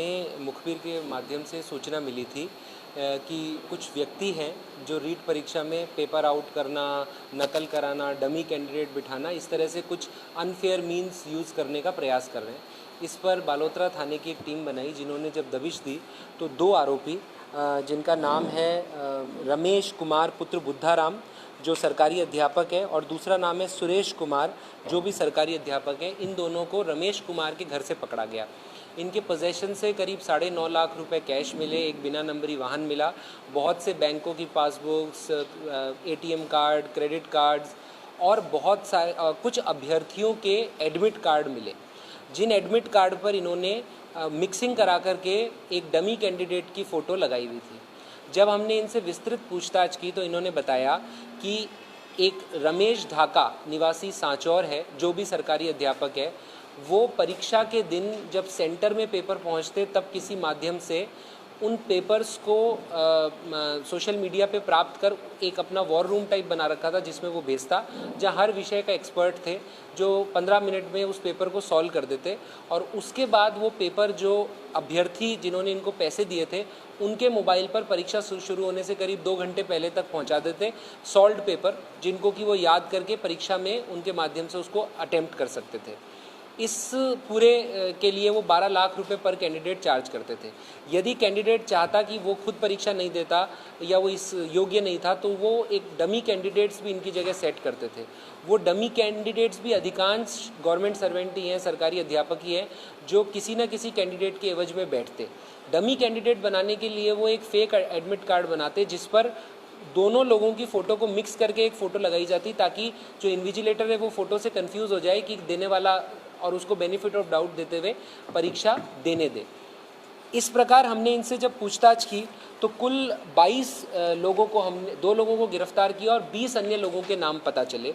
हमें मुखबिर के माध्यम से सूचना मिली थी कि कुछ व्यक्ति हैं जो रीट परीक्षा में पेपर आउट करना, नकल कराना, डमी कैंडिडेट बिठाना, इस तरह से कुछ अनफेयर मीन्स यूज़ करने का प्रयास कर रहे हैं। इस पर बालोतरा थाने की एक टीम बनाई, जिन्होंने जब दबिश दी तो 2 आरोपी जिनका नाम है रमेश कुमार पुत्र बुद्धाराम, जो सरकारी अध्यापक है, और दूसरा नाम है सुरेश कुमार, जो भी सरकारी अध्यापक है, इन दोनों को रमेश कुमार के घर से पकड़ा गया। इनके पोजेशन से करीब 9.5 लाख रुपए कैश मिले, एक बिना नंबरी वाहन मिला, बहुत से बैंकों की passbooks, ATM card, credit cards और बहुत सारे कुछ अभ्यर्थियों के एडमिट कार्ड मिले, जिन एडमिट कार्ड पर इन्होंने मिक्सिंग करा करके एक डमी कैंडिडेट की फ़ोटो लगाई हुई थी। जब हमने इनसे विस्तृत पूछताछ की तो इन्होंने बताया कि एक रमेश ढाका निवासी सांचौर है, जो भी सरकारी अध्यापक है, वो परीक्षा के दिन जब सेंटर में पेपर पहुंचते तब किसी माध्यम से उन पेपर्स को सोशल मीडिया पे प्राप्त कर एक अपना वॉर रूम टाइप बना रखा था, जिसमें वो भेजता, जहाँ हर विषय का एक्सपर्ट थे जो 15 मिनट में उस पेपर को सॉल्व कर देते, और उसके बाद वो पेपर जो अभ्यर्थी जिन्होंने इनको पैसे दिए थे उनके मोबाइल पर परीक्षा शुरू होने से करीब 2 घंटे पहले तक पहुंचा देते सॉल्व्ड पेपर, जिनको कि वो याद करके परीक्षा में उनके माध्यम से उसको अटेम्प्ट कर सकते थे। इस पूरे के लिए वो 12 लाख रुपए पर कैंडिडेट चार्ज करते थे। यदि कैंडिडेट चाहता कि वो खुद परीक्षा नहीं देता या वो इस योग्य नहीं था, तो वो एक डमी कैंडिडेट्स भी इनकी जगह सेट करते थे। वो डमी कैंडिडेट्स भी अधिकांश गवर्नमेंट सर्वेंट ही हैं, सरकारी अध्यापक ही हैं, जो किसी न किसी कैंडिडेट के एवज में बैठते। डमी कैंडिडेट बनाने के लिए वो एक फेक एडमिट कार्ड बनाते, जिस पर दोनों लोगों की फ़ोटो को मिक्स करके एक फ़ोटो लगाई जाती, ताकि जो इन्विजिलेटर है वो फ़ोटो से कंफ्यूज हो जाए कि देने वाला, और उसको बेनिफिट ऑफ डाउट देते हुए परीक्षा देने दे। इस प्रकार हमने इनसे जब पूछताछ की तो कुल 22 लोगों को हमने 2 लोगों को गिरफ्तार किया और 20 अन्य लोगों के नाम पता चले।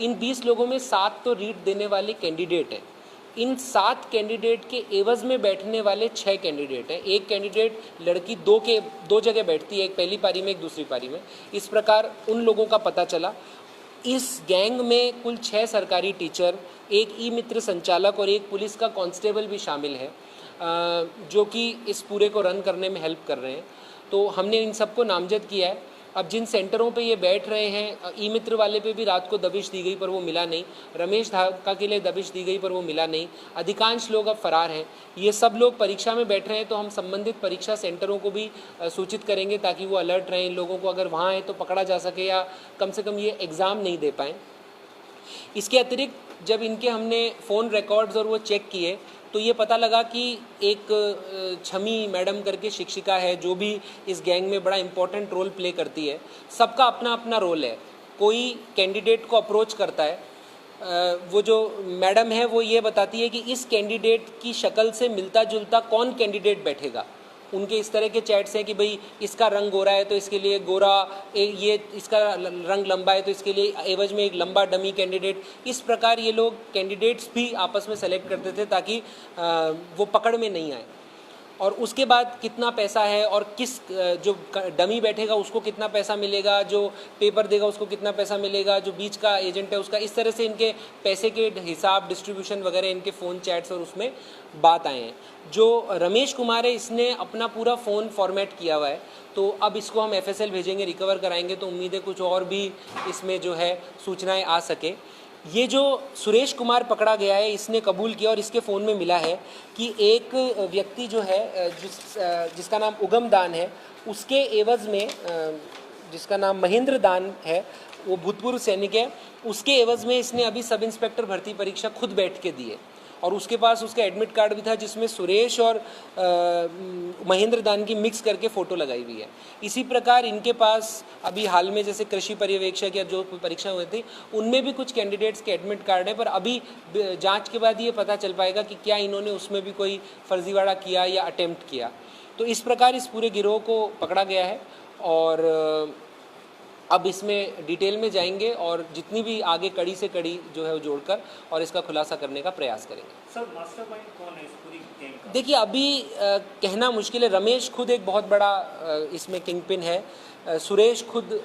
इन 20 लोगों में 7 तो रीट देने वाले कैंडिडेट हैं। इन 7 कैंडिडेट के एवज में बैठने वाले 6 कैंडिडेट हैं। एक कैंडिडेट लड़की 2 जगह बैठती है, एक पहली पारी में, एक दूसरी पारी में। इस प्रकार उन लोगों का पता चला। इस गैंग में कुल 6 सरकारी टीचर, एक ई मित्र संचालक और एक पुलिस का कांस्टेबल भी शामिल है, जो कि इस पूरे को रन करने में हेल्प कर रहे हैं। तो हमने इन सबको नामजद किया है। अब जिन सेंटरों पे ये बैठ रहे हैं, ई मित्र वाले पे भी रात को दबिश दी गई पर वो मिला नहीं, रमेश ढाका के लिए दबिश दी गई पर वो मिला नहीं, अधिकांश लोग अब फरार हैं। ये सब लोग परीक्षा में बैठ रहे हैं, तो हम संबंधित परीक्षा सेंटरों को भी सूचित करेंगे ताकि वो अलर्ट रहें। इन लोगों को अगर वहाँ है तो पकड़ा जा सके, या कम से कम ये एग्ज़ाम नहीं दे पाएँ। इसके अतिरिक्त जब इनके हमने फ़ोन रिकॉर्ड्स और वो चेक किए तो ये पता लगा कि एक छमी मैडम करके शिक्षिका है, जो भी इस गैंग में बड़ा इम्पोर्टेंट रोल प्ले करती है। सबका अपना अपना रोल है। कोई कैंडिडेट को अप्रोच करता है, वो जो मैडम है वो ये बताती है कि इस कैंडिडेट की शक्ल से मिलता जुलता कौन कैंडिडेट बैठेगा। उनके इस तरह के चैट्स हैं कि भाई इसका रंग गोरा है तो इसके लिए गोरा, ये इसका रंग लंबा है तो इसके लिए एवज में एक लंबा डमी कैंडिडेट। इस प्रकार ये लोग कैंडिडेट्स भी आपस में सेलेक्ट करते थे ताकि वो पकड़ में नहीं आए। और उसके बाद कितना पैसा है और किस जो डमी बैठेगा उसको कितना पैसा मिलेगा, जो पेपर देगा उसको कितना पैसा मिलेगा, जो बीच का एजेंट है उसका, इस तरह से इनके पैसे के हिसाब, डिस्ट्रीब्यूशन वगैरह इनके फ़ोन चैट्स और उसमें बात आए हैं। जो रमेश कुमार है, इसने अपना पूरा फ़ोन फॉर्मेट किया हुआ है, तो अब इसको हम FSL भेजेंगे, रिकवर कराएंगे, तो उम्मीद है कुछ और भी इसमें जो है सूचनाएँ आ सके। ये जो सुरेश कुमार पकड़ा गया है, इसने कबूल किया और इसके फ़ोन में मिला है कि एक व्यक्ति जो है जिसका नाम उगम दान है, उसके एवज़ में, जिसका नाम महेंद्र दान है, वो भूतपूर्व सैनिक है, उसके एवज़ में इसने अभी सब इंस्पेक्टर भर्ती परीक्षा खुद बैठ के दी है। और उसके पास उसका एडमिट कार्ड भी था जिसमें सुरेश और महेंद्र दान की मिक्स करके फ़ोटो लगाई हुई है। इसी प्रकार इनके पास अभी हाल में जैसे कृषि पर्यवेक्षक या जो परीक्षा हुई थी उनमें भी कुछ कैंडिडेट्स के एडमिट कार्ड है, पर अभी जांच के बाद ये पता चल पाएगा कि क्या इन्होंने उसमें भी कोई फर्जीवाड़ा किया या अटेम्प्ट किया। तो इस प्रकार इस पूरे गिरोह को पकड़ा गया है और अब इसमें डिटेल में जाएंगे और जितनी भी आगे कड़ी से कड़ी जो है वो जोड़कर और इसका खुलासा करने का प्रयास करेंगे। सर, मास्टरमाइंड कौन है इस पूरी गेम का? देखिए, अभी कहना मुश्किल है। रमेश खुद एक बहुत बड़ा इसमें किंगपिन है, सुरेश खुद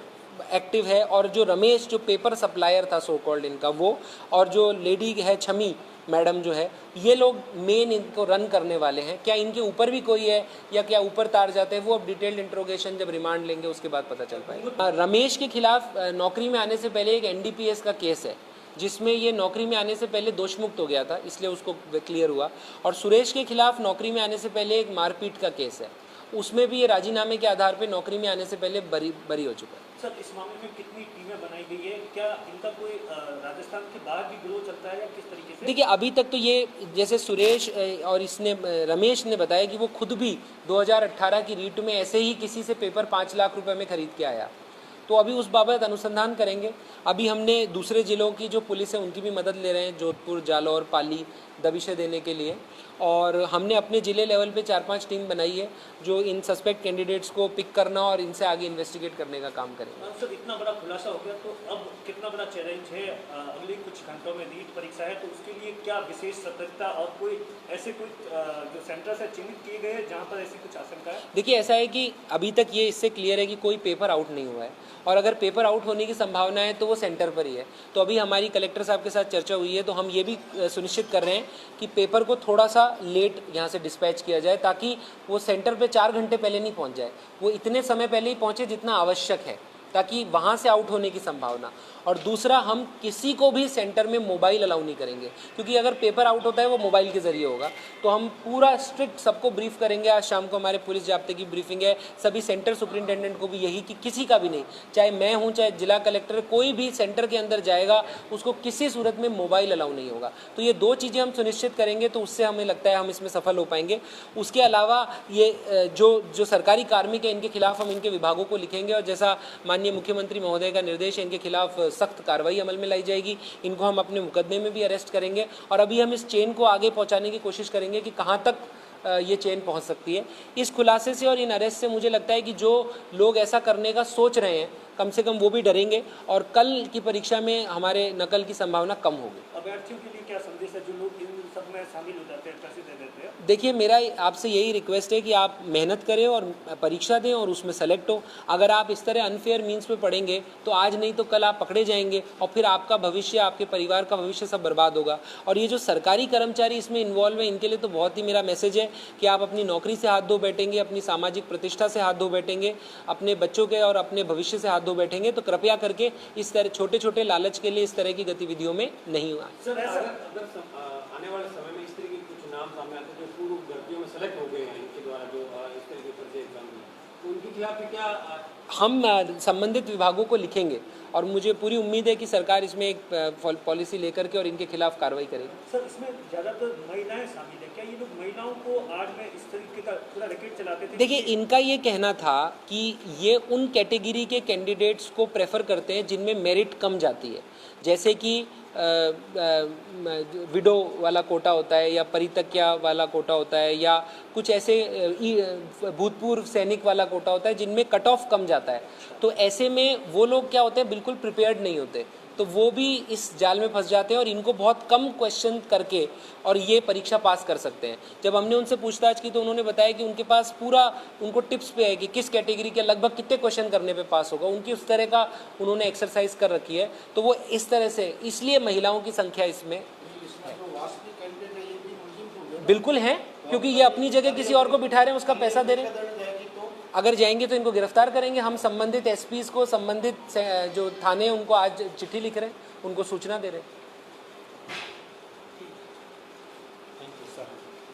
एक्टिव है, और जो रमेश जो पेपर सप्लायर था सो कॉल्ड इनका वो, और जो लेडी है छमी मैडम जो है, ये लोग मेन इनको रन करने वाले हैं। क्या इनके ऊपर भी कोई है या क्या ऊपर तार जाते हैं, वो अब डिटेल्ड इंट्रोगेशन जब रिमांड लेंगे उसके बाद पता चल पाएगा। रमेश के खिलाफ नौकरी में आने से पहले एक NDPS का केस है, जिसमें ये नौकरी में आने से पहले दोषमुक्त हो गया था, इसलिए उसको क्लियर हुआ। और सुरेश के खिलाफ नौकरी में आने से पहले एक मारपीट का केस है, उसमें भी ये राजीनामे के आधार पर नौकरी में आने से पहले बरी हो चुका है। सर, इस मामले में कितनी टीमें बनाई गई है? क्या इनका कोई राजस्थान के बाहर भी गिरोह चलता है या किस तरीके से? देखिए, अभी तक तो ये जैसे सुरेश और इसने रमेश ने बताया कि वो खुद भी 2018 की रीट में ऐसे ही किसी से पेपर 5 लाख रुपए में खरीद के आया। तो अभी उस बाबत अनुसंधान करेंगे। अभी हमने दूसरे ज़िलों की जो पुलिस है उनकी भी मदद ले रहे हैं, जोधपुर, जालौर, पाली, दबिशें देने के लिए। और हमने अपने ज़िले लेवल पे 4-5 टीम बनाई है जो इन सस्पेक्ट कैंडिडेट्स को पिक करना और इनसे आगे इन्वेस्टिगेट करने का काम करेंगे। सर, इतना बड़ा खुलासा हो गया तो अब कितना बड़ा चैलेंज है? अगले कुछ घंटों में नीट परीक्षा है, तो उसके लिए क्या विशेष सतर्कता और कोई ऐसे कोई जो सेंटर्स है चिन्हित किए गए हैं जहाँ पर ऐसी कुछ आशंका है? देखिए, ऐसा है कि अभी तक ये इससे क्लियर है कि कोई पेपर आउट नहीं हुआ है, और अगर पेपर आउट होने की संभावना है तो वो सेंटर पर ही है। तो अभी हमारी कलेक्टर साहब के साथ चर्चा हुई है, तो हम ये भी सुनिश्चित कर रहे हैं कि पेपर को थोड़ा सा लेट यहाँ से डिस्पैच किया जाए, ताकि वो सेंटर पे 4 घंटे पहले नहीं पहुँच जाए, वो इतने समय पहले ही पहुँचे जितना आवश्यक है, ताकि वहाँ से आउट होने की संभावना। और दूसरा, हम किसी को भी सेंटर में मोबाइल अलाउ नहीं करेंगे, क्योंकि अगर पेपर आउट होता है वो मोबाइल के ज़रिए होगा। तो हम पूरा स्ट्रिक्ट सबको ब्रीफ करेंगे। आज शाम को हमारे पुलिस जाब्ते की ब्रीफिंग है, सभी सेंटर सुपरिटेंडेंट को भी यही कि किसी का भी नहीं, चाहे मैं हूँ चाहे जिला कलेक्टर, कोई भी सेंटर के अंदर जाएगा उसको किसी सूरत में मोबाइल अलाउ नहीं होगा। तो ये 2 चीज़ें हम सुनिश्चित करेंगे, तो उससे हमें लगता है हम इसमें सफल हो पाएंगे। उसके अलावा ये जो सरकारी कार्मिक है, इनके खिलाफ हम इनके विभागों को लिखेंगे, और जैसा माननीय मुख्यमंत्री महोदय का निर्देश है, इनके खिलाफ सख्त कार्रवाई अमल में लाई जाएगी। इनको हम अपने मुकदमे में भी अरेस्ट करेंगे, और अभी हम इस चेन को आगे पहुंचाने की कोशिश करेंगे कि कहां तक ये चेन पहुंच सकती है। इस खुलासे से और इन अरेस्ट से मुझे लगता है कि जो लोग ऐसा करने का सोच रहे हैं, कम से कम वो भी डरेंगे, और कल की परीक्षा में हमारे नकल की संभावना कम होगी। अभ्यर्थियों के लिए क्या संदेश है जो लोग इन सब में शामिल हो जाते हैं, पैसे दे देते हैं? देखिए, मेरा आपसे यही रिक्वेस्ट है कि आप मेहनत करें और परीक्षा दें और उसमें सेलेक्ट हो। अगर आप इस तरह अनफेयर मीन्स पे पढ़ेंगे तो आज नहीं तो कल आप पकड़े जाएंगे, और फिर आपका भविष्य, आपके परिवार का भविष्य सब बर्बाद होगा। और ये जो सरकारी कर्मचारी इसमें इन्वॉल्व है, इनके लिए तो बहुत ही मेरा मैसेज है कि आप अपनी नौकरी से हाथ धो बैठेंगे, अपनी सामाजिक प्रतिष्ठा से हाथ धो बैठेंगे, अपने बच्चों के और अपने भविष्य से हाथ धो बैठेंगे, तो कृपया करके इस तरह छोटे छोटे लालच के लिए इस तरह की गतिविधियों में नहीं हुआ। सर, अगर आने वाले समय में इस तरह के कुछ नाम सामने आते हैं जो पूर्व भर्तियों में सेलेक्ट हो गए हैं इनके द्वारा, जो इस तरह के पर्चे एग्जाम में, तो उनके खिलाफ क्या हम संबंधित विभागों को लिखेंगे, और मुझे पूरी उम्मीद है कि सरकार इसमें एक पॉलिसी लेकर के और इनके खिलाफ कार्रवाई करेगी। सर, इसमें ज़्यादातर महिलाएं शामिल है, क्या ये लोग महिलाओं को आज में इस तरीके का पूरा रैकेट चलाते थे? देखिए, इनका ये कहना था कि ये उन कैटेगरी के कैंडिडेट्स को प्रेफर करते हैं जिनमें मेरिट कम जाती है, जैसे कि विडो वाला कोटा होता है, या परितक्या वाला कोटा होता है, या कुछ ऐसे भूतपूर्व सैनिक वाला कोटा होता है जिनमें कट ऑफ कम जाता है। तो ऐसे में वो लोग क्या होते हैं, बिल्कुल प्रिपेयर्ड नहीं होते, तो वो भी इस जाल में फंस जाते हैं, और इनको बहुत कम क्वेश्चन करके और ये परीक्षा पास कर सकते हैं। जब हमने उनसे पूछताछ की तो उन्होंने बताया कि उनके पास पूरा उनको टिप्स पे है कि किस कैटेगरी के लगभग कितने क्वेश्चन करने पे पास होगा, उनकी उस तरह का उन्होंने एक्सरसाइज कर रखी है। तो वो इस तरह से, इसलिए महिलाओं की संख्या इसमें बिल्कुल है, क्योंकि ये अपनी जगह किसी और को बिठा रहे हैं, उसका पैसा दे रहे हैं। अगर जाएंगे तो इनको गिरफ्तार करेंगे। हम संबंधित एसपीज को, संबंधित जो थाने उनको आज चिट्ठी लिख रहे हैं, उनको सूचना दे रहे हैं।